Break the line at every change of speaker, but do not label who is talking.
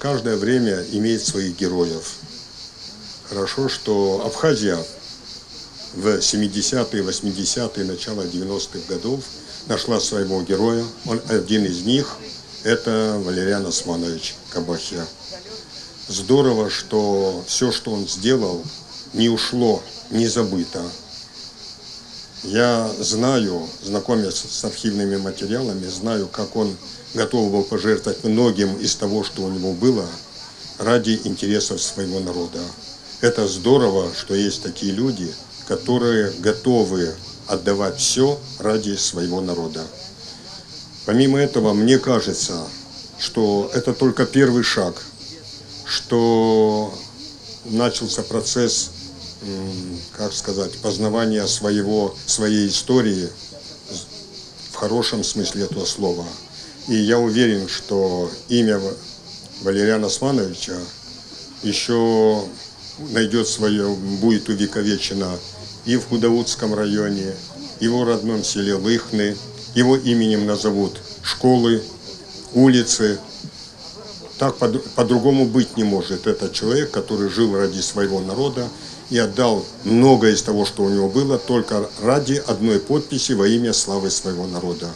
каждое время имеет своих героев. Хорошо, что Абхазия в 70-е, 80-е, начало 90-х годов нашла своего героя. Один из них – это Валериан Османович Кабахия. Здорово, что все, что он сделал, не ушло, не забыто. Я знаю, знакомясь с архивными материалами, знаю, как он готов был пожертвовать многим из того, что у него было, ради интересов своего народа. Это здорово, что есть такие люди, которые готовы отдавать все ради своего народа. Помимо этого, мне кажется, что это только первый шаг, что начался процесс, как сказать, познавания своей истории в хорошем смысле этого слова. И я уверен, что имя Валериана Османовича еще найдет свое, будет увековечено и в Худаутском районе, и в его родном селе Лыхны. Его именем назовут школы, улицы. Так по-другому быть не может. Это человек, который жил ради своего народа и отдал многое из того, что у него было, только ради одной подписи во имя славы своего народа.